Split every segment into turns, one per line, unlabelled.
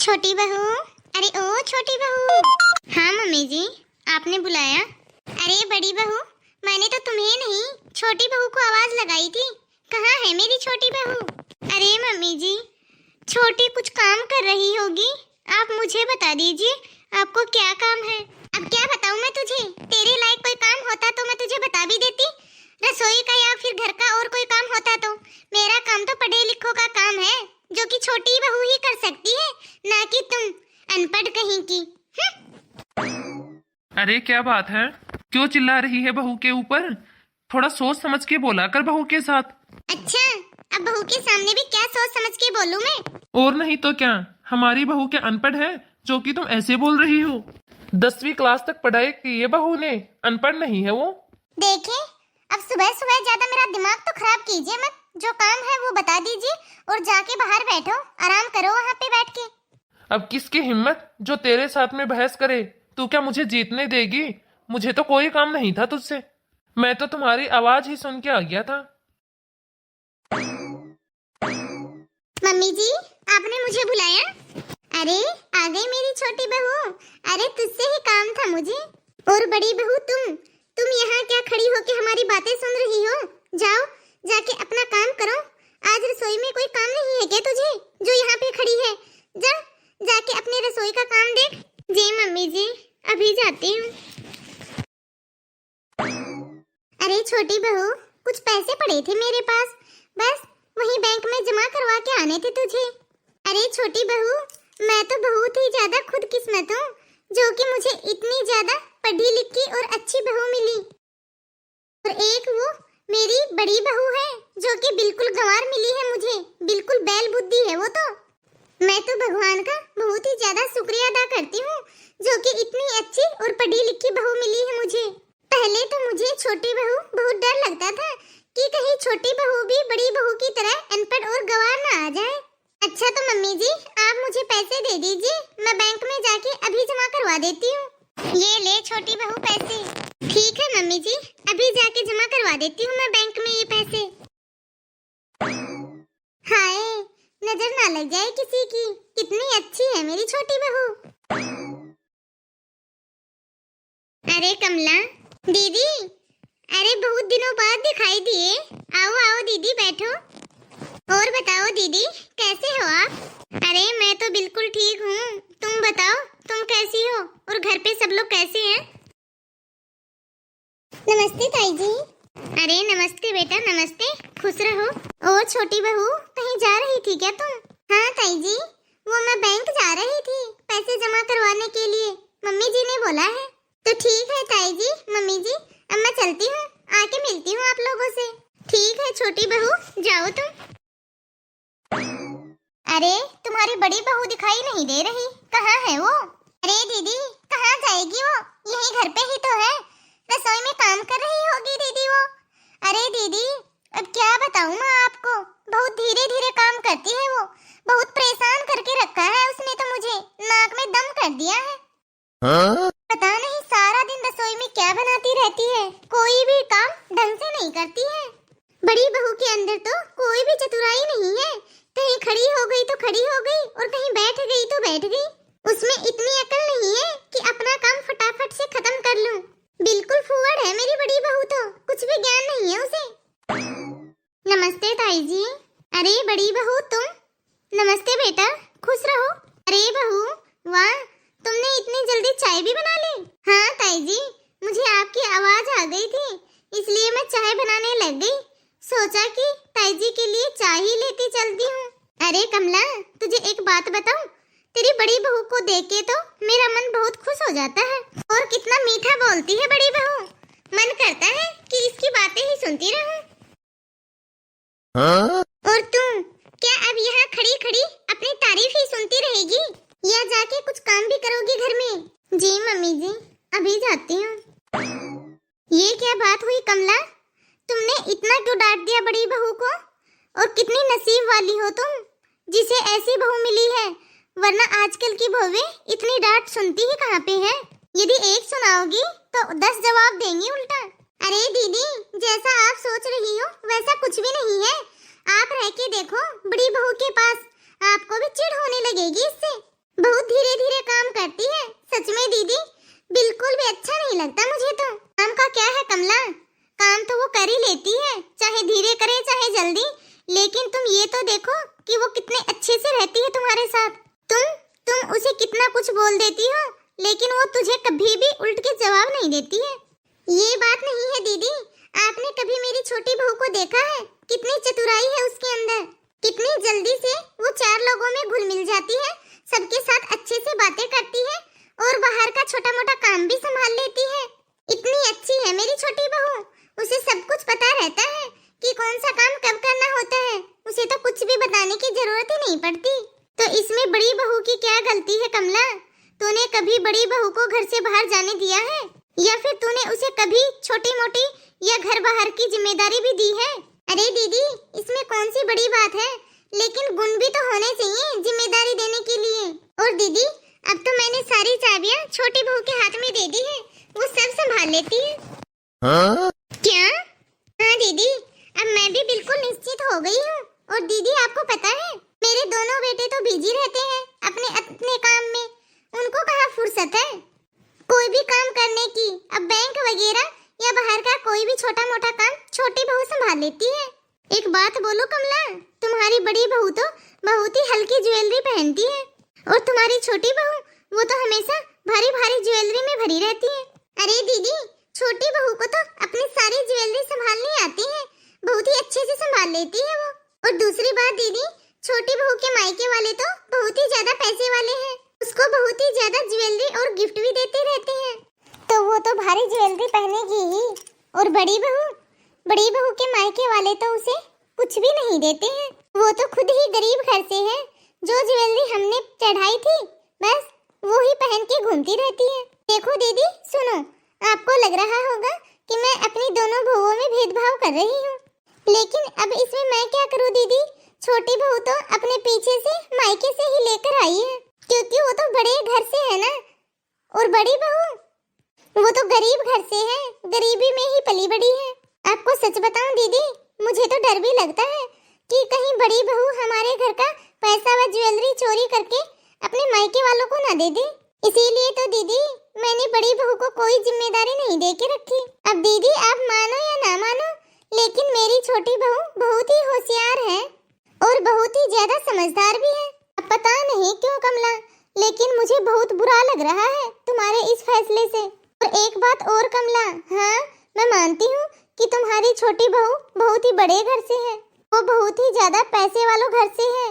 छोटी बहू, अरे ओ छोटी बहू। हाँ मम्मी जी, आपने बुलाया? अरे बड़ी बहू, मैंने तो तुम्हें नहीं छोटी बहू को आवाज लगाई थी। कहाँ है मेरी छोटी बहू? अरे मम्मी जी, छोटी कुछ काम कर रही होगी, आप मुझे बता दीजिए आपको क्या काम है। अब क्या बताऊँ मैं तुझे? तेरे लायक कोई काम होता तो मैं तुझे बता भी देती, रसोई का या फिर घर का और कोई काम होता तो। मेरा काम तो पढ़े लिखों का काम है, जो कि छोटी बहू ही कर सकती है, ना कि तुम अनपढ़ कहीं की।
अरे क्या बात है, क्यों चिल्ला रही है बहू के ऊपर? थोड़ा सोच समझ के बोला कर बहू के साथ।
अच्छा, अब बहू के सामने भी क्या सोच समझ के बोलूं मैं?
और नहीं तो क्या, हमारी बहू क्या अनपढ़ है जो कि तुम ऐसे बोल रही हो? 10वीं क्लास तक पढ़ाई की है बहू ने, अनपढ़ नहीं है वो।
देखे, अब सुबह सुबह ज्यादा मेरा दिमाग तो खराब कीजिए मत। जो काम है वो बता दीजिए और जाके बाहर बैठो, आराम करो वहाँ पे बैठ के।
अब किसकी हिम्मत जो तेरे साथ में बहस करे? तू क्या मुझे जीतने देगी? मुझे तो कोई काम नहीं था तुझसे, मैं तो तुम्हारी आवाज ही सुन के आ गया था।
मम्मी जी, आपने मुझे बुलाया? अरे आ गई मेरी छोटी बहू। अरे तुझसे ही काम था मुझे। और बड़ी बहू तुम यहाँ क्या खड़ी होके हमारी बातें सुन रही हो? जाओ जाके अपना काम करो। आज रसोई में कोई काम नहीं है क्या तुझे, जो यहाँ पे खड़ी है? जा जाके अपने रसोई का काम देख। जी मम्मी जी, अभी जाती हूँ। अरे छोटी बहू, कुछ पैसे पड़े थे मेरे पास, बस वहीं बैंक में जमा करवा के आने थे तुझे। अरे छोटी बहू, मैं तो बहुत ही ज्यादा खुदकिस्मत हूँ जो कि मुझे इतनी ज्यादा पढ़ी लिखी और अच्छी बहू मिली। और एक वो मेरी बड़ी बहू है जो कि बिल्कुल गंवार मिली है मुझे, बिल्कुल बैल बुद्धि है वो तो। मैं तो भगवान का बहुत ही ज्यादा शुक्रिया अदा करती हूँ जो कि इतनी अच्छी और पढ़ी लिखी बहू मिली है मुझे। पहले तो मुझे छोटी बहू बहुत डर लगता था कि कहीं छोटी बहू भी बड़ी बहू की तरह अनपढ़ और गंवार ना आ जाए। अच्छा तो मम्मी जी, आप मुझे पैसे दे दीजिए, मैं बैंक में जाके अभी जमा करवा देती हूँ। ये ले छोटी बहू पैसे। ठीक है मम्मी जी, अभी जाके जमा करवा देती हूँ मैं बैंक में ये पैसे। हाय, नजर ना लग जाए किसी की, कितनी अच्छी है मेरी छोटी बहू। अरे कमला दीदी, अरे बहुत दिनों बाद दिखाई दिए। आओ आओ दीदी बैठो। और बताओ दीदी, कैसे हो आप? अरे मैं तो बिल्कुल ठीक हूँ, तुम बताओ तुम कैसी हो और घर पे सब लोग कैसे हैं? नमस्ते ताई जी। अरे नमस्ते बेटा, नमस्ते, खुश रहो। और छोटी बहू, कहीं जा रही थी क्या तुम? हाँ ताई जी, वो मैं बैंक जा रही थी पैसे जमा करवाने के लिए, मम्मी जी ने बोला है। तो ठीक है ताई जी, मम्मी जी, अब मैं चलती हूँ, आके मिलती हूँ आप लोगों से। ठीक है छोटी बहू, जाओ तुम। अरे तुम्हारी बड़ी बहू दिखाई नहीं दे रही, कहाँ है वो? अरे दीदी, कहाँ जाएगी वो, यही घर पे ही तो है, रसोई में काम कर रही होगी दीदी वो। अरे दीदी, अब क्या बताऊँ मैं आपको, बहुत धीरे धीरे काम करती है वो, बहुत परेशान करके रखा है उसने तो मुझे, नाक में दम कर दिया है। पता नहीं सारा दिन रसोई में क्या बनाती रहती है, कोई भी काम ढंग से नहीं करती है। बड़ी बहू के अंदर तो कोई भी चतुराई नहीं है, कहीं खड़ी हो गई तो खड़ी हो गई और कहीं बैठ गई तो बैठ गई। उसमें इतनी अकल नहीं है कि अपना काम फटाफट से खत्म कर लूं। बिल्कुल फुहड़ है मेरी बड़ी बहू तो, कुछ भी ज्ञान नहीं है उसे। नमस्ते ताई जी। अरे बड़ी बहू तुम? नमस्ते बेटा, खुश रहो। अरे बहू, वाह, तुमने इतनी जल्दी चाय भी बना ली? हाँ ताई जी, मुझे आपकी आवाज आ गई थी, इसलिए मैं चाय बनाने लग गई। सोचा कि ताई जी के लिए चाय ही लेती चलती हूँ। अरे कमला, तुझे एक बात बताऊं, तेरी बड़ी बहू को देख के तो मेरा मन बहुत खुश हो जाता है। और कितना मीठा बोलती है बड़ी बहू, मन करता है कि इसकी बातें ही सुनती रहूं। और तुम क्या अब यहाँ खड़ी खड़ी अपनी तारीफ ही सुनती रहेगी या जाके कुछ काम भी करोगी घर में? जी मम्मी जी, अभी जाती हूँ। ये क्या बात हुई कमला, तुमने इतना क्यों डांट दिया बड़ी बहू को? और कितनी नसीब वाली हो तुम जिसे ऐसी बहू मिली है, वरना आजकल की बहुएं इतनी डांट सुनती ही कहाँ पे है। यदि एक सुनाओगी तो 10 जवाब देंगी उल्टा। अरे दीदी, जैसा आप सोच रही हो वैसा कुछ भी नहीं है, आप रह के देखो बड़ी बहू के पास, आपको भी चिढ़ होने लगेगी इससे। बहुत धीरे धीरे काम करती है। सच में दीदी बिल्कुल भी अच्छा नहीं लगता मुझे तो। काम का क्या है कमला, काम तो वो कर ही लेती है, चाहे धीरे करे चाहे जल्दी। लेकिन तुम ये तो देखो कि वो कितने अच्छे से रहती है तुम्हारे साथ। तुम उसे कितना कुछ बोल देती हो, लेकिन वो तुझे कभी भी उल्ट के जवाब नहीं देती है। ये बात नहीं है दीदी, आपने कभी मेरी छोटी बहू को देखा है? कितनी चतुराई है उसके अंदर, कितनी जल्दी से वो चार लोगों में घुल मिल जाती है, सबके साथ अच्छे से बातें करती है और बाहर का छोटा मोटा काम भी संभाल लेती है। इतनी अच्छी है मेरी छोटी बहू, उसे सब कुछ पता रहता है कि कौन सा काम कब करना होता है। उसे तो कुछ भी बताने की जरूरत ही नहीं पड़ती। तो इसमें बड़ी बहू की क्या गलती है कमला? तूने कभी बड़ी बहू को घर से बाहर जाने दिया है, या फिर तूने उसे कभी छोटी मोटी या घर बाहर की जिम्मेदारी भी दी है? अरे दीदी इसमें कौन सी बड़ी बात है, लेकिन गुण भी तो होने चाहिए जिम्मेदारी देने के लिए। और दीदी अब तो मैंने सारी चाबियां छोटी बहू के हाथ में दे दी है, वो सब संभाल लेती है। क्या? हाँ दीदी, अब मैं भी बिल्कुल निश्चित हो गई हूँ। और दीदी आपको पता है मेरे दोनों बेटे तो बिजी रहते हैं अपने अपने काम में, उनको कहाँ फुर्सत है कोई भी काम करने की। अब बैंक वगैरह या बाहर का कोई भी छोटा मोटा काम छोटी बहू संभाल लेती है। एक बात बोलो कमला, तुम्हारी बड़ी बहू तो बहुत ही हल्की ज्वेलरी पहनती है, और तुम्हारी छोटी बहू वो तो हमेशा भारी भारी ज्वेलरी में भरी रहती है। अरे दीदी छोटी बहू को तो अपनी सारी ज्वेलरी संभालनी आती है, बहुत ही अच्छे से संभाल लेती है वो। और दूसरी बात दीदी, छोटी बहू के मायके वाले तो बहुत ही ज्यादा पैसे वाले हैं, उसको बहुत ही ज्यादा ज्वेलरी और गिफ्ट भी देते रहते हैं, तो वो तो भारी ज्वेलरी पहनेगी ही। और बड़ी बहू के मायके वाले तो उसे कुछ भी नहीं देते हैं, वो तो खुद ही गरीब घर से है। जो ज्वेलरी हमने चढ़ाई थी बस वो ही पहन के घूमती रहती है। देखो दीदी सुनो, आपको लग रहा होगा कि मैं अपनी दोनों बहुओं में भेदभाव कर रही हूँ, लेकिन अब इसमें मैं क्या करूँ दीदी? छोटी बहू तो अपने पीछे से मायके से ही लेकर आई है, क्योंकि वो तो बड़े घर से है ना। और बड़ी बहू वो तो गरीब घर से है, गरीबी में ही पली बड़ी है। आपको सच बताऊं दीदी, मुझे तो डर भी लगता है कि कहीं बड़ी बहू हमारे घर का पैसा व ज्वेलरी चोरी करके अपने मायके वालों को ना दे दे। इसीलिए तो दीदी मैंने बड़ी बहू को कोई जिम्मेदारी नहीं दे के रखी। अब दीदी आप मानो या ना मानो, लेकिन मेरी छोटी बहू बहुत ही होशियार है और बहुत ही ज्यादा समझदार भी है। अब पता नहीं क्यों कमला, लेकिन मुझे बहुत बुरा लग रहा है तुम्हारे इस फैसले से। और एक बात और कमला, हाँ मैं मानती हूँ कि तुम्हारी छोटी बहू बहुत ही बड़े घर से है, वो बहुत ही ज्यादा पैसे वालों घर से है,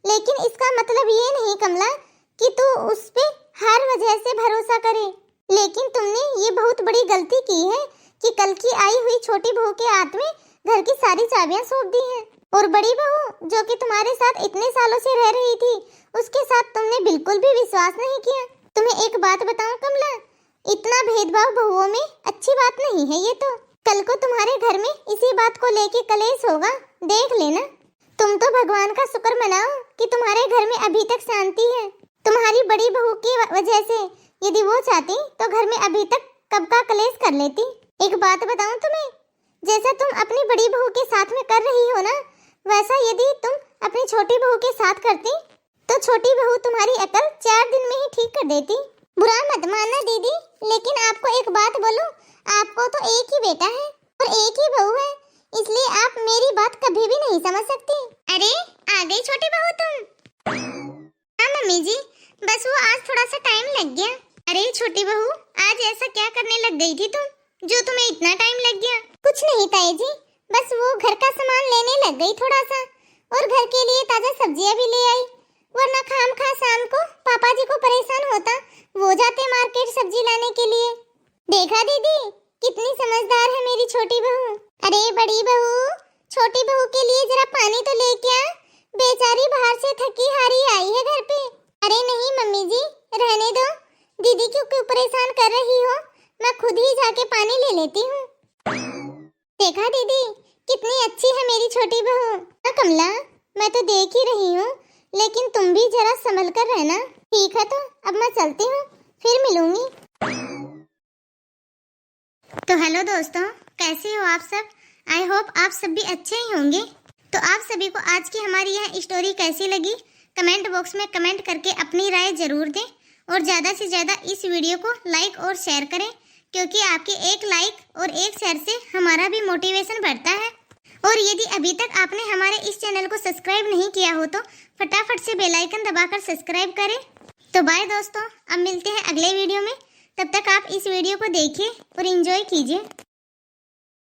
लेकिन इसका मतलब ये नहीं कमला कि तू उस पे हर वजह से भरोसा करे। लेकिन तुमने ये बहुत बड़ी गलती की है कि कल की आई हुई छोटी बहू के हाथ में घर की सारी चाबियां सौंप दी हैं। और बड़ी बहू जो कि तुम्हारे साथ इतने सालों से रह रही थी, उसके साथ तुमने बिल्कुल भी विश्वास नहीं किया। तुम्हें एक बात बताऊं कमला, इतना भेदभाव बहुओं में अच्छी बात नहीं है। ये तो कल को तुम्हारे घर में इसी बात को लेके कलेश होगा, देख लेना। तुम तो भगवान का शुक्र मनाओ कि तुम्हारे घर में अभी तक शांति है। तुम्हारी बड़ी बहू की वजह से यदि वो चाहती तो घर में अभी तक कब का कलेश कर लेती। एक बात बताऊं तुम्हें, जैसा तुम अपनी बड़ी बहू के साथ में कर रही हो ना, वैसा यदि तुम अपनी छोटी बहू के साथ करती तो छोटी बहू तुम्हारी अकल 4 दिन में ही ठीक कर देती। बुरा मत मानना दीदी, लेकिन आपको एक बात बोलूं, आपको तो एक ही बेटा है और एक ही बहू है, इसलिए आप मेरी बात कभी भी नहीं समझ सकती। अरे आ गई छोटी बहू तुम? हाँ मम्मी जी, बस वो आज थोड़ा सा टाइम लग गया। अरे छोटी बहू, आज ऐसा क्या करने लग गई थी तुम जो तुम्हें इतना टाइम लग गया? कुछ नहीं ताई जी, बस वो घर का सामान लेने लग गई थोड़ा सा, और घर के लिए ताजा सब्जियां भी ले आई, वरना खामखा शाम को पापा जी को परेशान होता, वो जाते मार्केट सब्जी लाने के लिए। देखा दीदी कितनी समझदार है मेरी छोटी बहू। अरे बड़ी बहू, छोटी बहू के लिए जरा पानी तो लेके आ, बेचारी बाहर से थकी हारी आई है घर पे। अरे नहीं मम्मी जी, रहने दो, दीदी क्यों परेशान कर रही हो, मैं खुद ही जाके पानी ले लेती हूँ। देखा दीदी कितनी अच्छी है मेरी छोटी बहू। हाँ कमला, मैं तो देख ही रही हूँ, लेकिन तुम भी जरा संभल कर रहना। ठीक है, तो अब मैं चलती हूँ, फिर मिलूंगी। तो हेलो दोस्तों, कैसे हो आप सब? आई होप आप सब भी अच्छे ही होंगे। तो आप सभी को आज की हमारी यह स्टोरी कैसी लगी कमेंट बॉक्स में कमेंट करके अपनी राय जरूर दें और ज़्यादा से ज़्यादा इस वीडियो को लाइक और शेयर करें, क्योंकि आपके एक लाइक और एक शेयर से हमारा भी मोटिवेशन बढ़ता है। और यदि अभी तक आपने हमारे इस चैनल को सब्सक्राइब नहीं किया हो तो फटाफट से बेल आइकन दबाकर सब्सक्राइब करें। तो बाय दोस्तों, अब मिलते हैं अगले वीडियो में। तब तक आप इस वीडियो को देखिए और एंजॉय कीजिए।